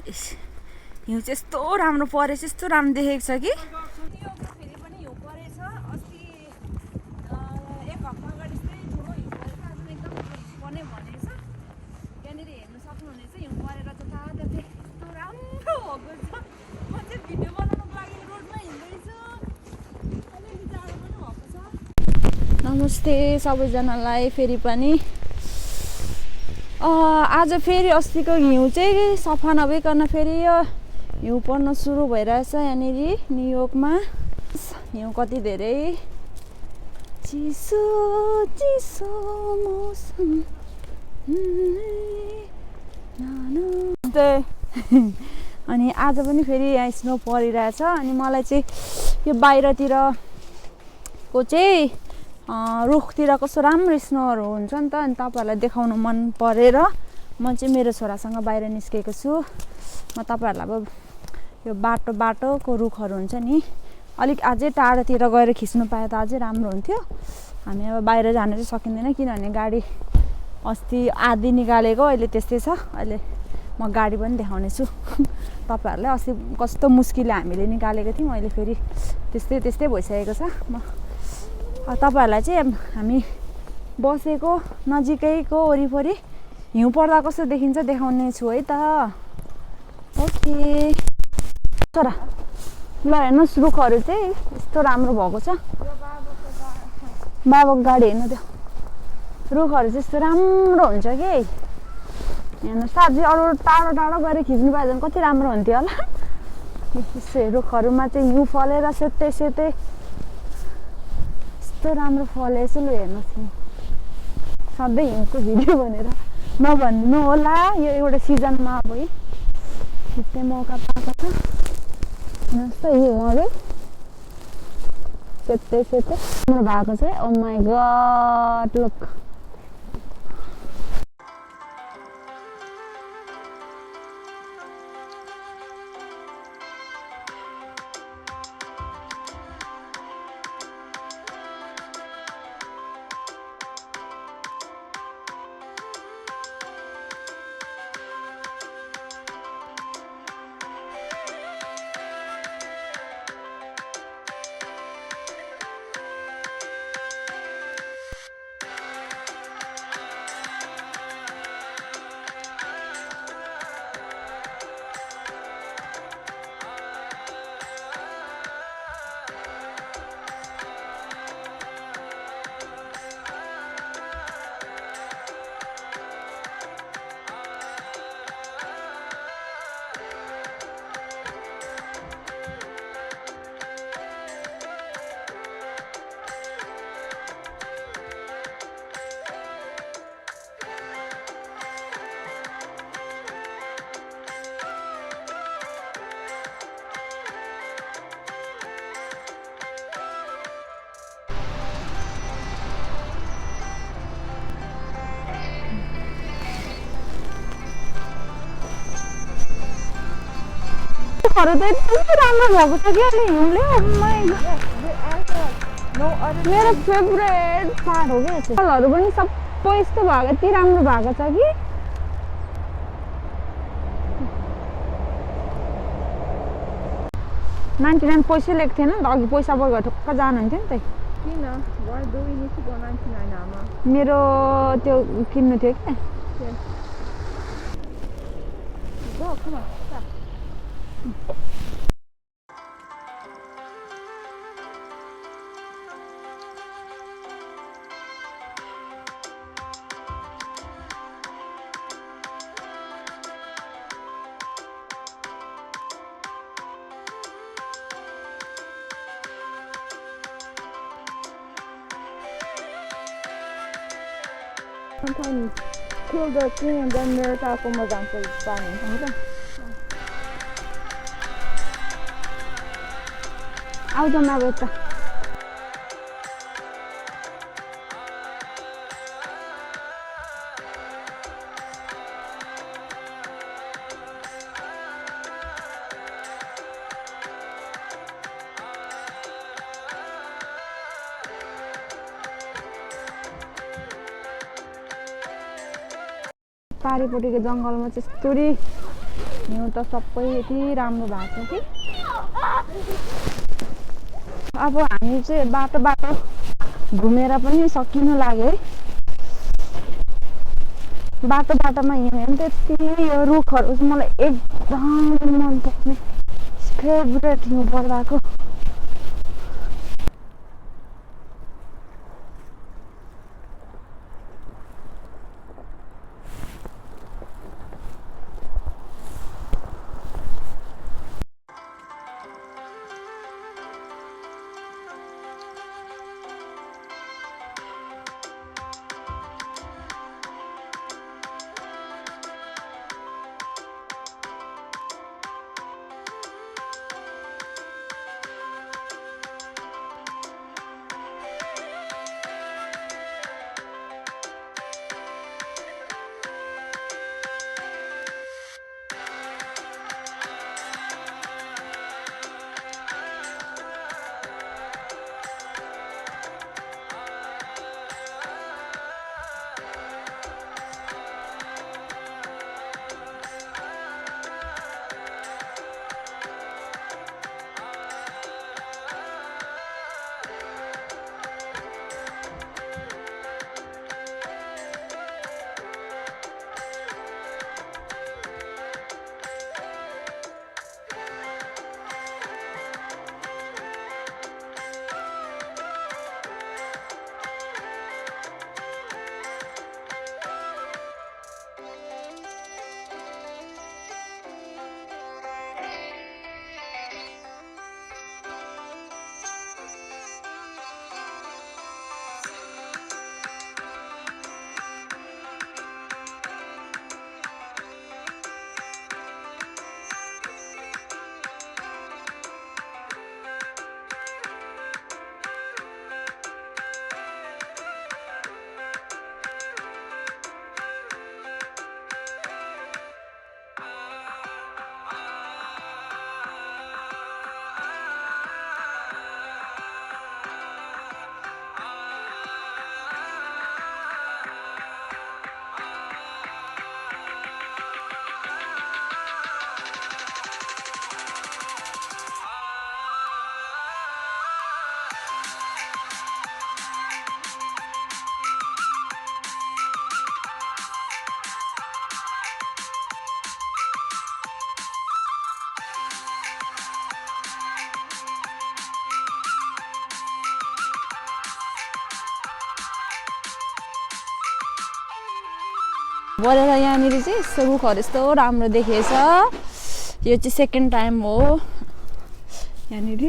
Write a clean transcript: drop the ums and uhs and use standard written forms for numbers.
हिउँ चाहिँ यस्तो राम्रो परेछ, यस्तो राम्रो देखेको छ कि नमस्ते सबैजनालाई फेरि पनि। आज फेरि अस्तिको हिउँ चाहिँ सफा नभइकन फेरि यो हिउँ पर्न सुरु भइरहेछ यहाँनिर न्युयोर्कमा। हिउँ कति धेरै चिसो चिसो मौसम अनि आज पनि फेरि यहाँ स्नो परिरहेछ। अनि मलाई चाहिँ यो बाहिरतिरको चाहिँ रुखतिर कस्तो राम्रो स्नोहरू हुन्छ नि त, अनि तपाईँहरूलाई देखाउनु मन परेर म चाहिँ मेरो छोरासँग बाहिर निस्केको छु। म तपाईँहरूलाई अब यो बाटोको रुखहरू हुन्छ नि अलिक अझै टाढोतिर गएर खिच्नु पाए त अझै राम्रो हुन्थ्यो। हामी अब बाहिर जान चाहिँ सकिँदैन किनभने गाडी अस्ति आधी निकालेको, अहिले त्यस्तै छ। अहिले म गाडी पनि देखाउने छु तपाईँहरूलाई। अस्ति कस्तो मुस्किलले हामीले निकालेको थियौँ, अहिले फेरि त्यस्तै भइसकेको छ। तपाईँहरूलाई चाहिँ हामी बसेको नजिकैको वरिपरि हिउँ पर्दा कस्तो देखिन्छ देखाउने छु है त। ओके छोरा, ल हेर्नुहोस् रुखहरू चाहिँ यस्तो राम्रो भएको छ। बाबाको गाडी हेर्नु त्यो, रुखहरू चाहिँ यस्तो राम्रो हुन्छ कि हेर्नुहोस्। अझै अरू टाढो गएर खिच्नु पायो भने कति राम्रो हुन्थ्यो होला। यस्तो रुखहरूमा चाहिँ हिउँ फलेर सेतै यस्तो राम्रो फलेछ। लु हेर्नुहोस्, सधैँ हिउँको भिडियो भनेर नभन्नु होला, यो एउटा सिजनमा अब है खिच्ने मौका पाएको छ। हेर्नुहोस् त हिउँहरू सेतै राम्रो भएको छ। ओ माई गड लुक। रुखहरू त एकदमै राम्रो भएको छ कि अहिले हिउँले। मेरो फेभरेट पार्ट हो क्या। फलहरू पनि सबै यस्तो भएको यति राम्रो भएको छ कि 99 पैसा लेख्थेन नि त अघि, पैसा बोकेर ठुक्क जानुहुन्थ्यो नि त। किन? Why do we need to go 99 आमा? मेरो त्यो किन्नु थियो क्या। Go, come on. Stop. Sometimes kill the thing and then mereka aku megang ke depan. आउँछ अब यता। पारिपट्टिको जङ्गलमा चाहिँ यस्तोरी हिउँ त सबै यति राम्रो भएको छ कि अब हामी चाहिँ बाटो घुमेर पनि सकिनु लाग्यो है। बाटोमा हिँड्यो भने त्यति यो रुखहरू चाहिँ मलाई एकदम मनपर्ने फेभरेट हिउँ पर्दाको। बढेर यहाँनिर चाहिँ यस्तो रुखहरू यस्तो राम्रो देखेछ। यो चाहिँ सेकेन्ड टाइम हो यहाँनिर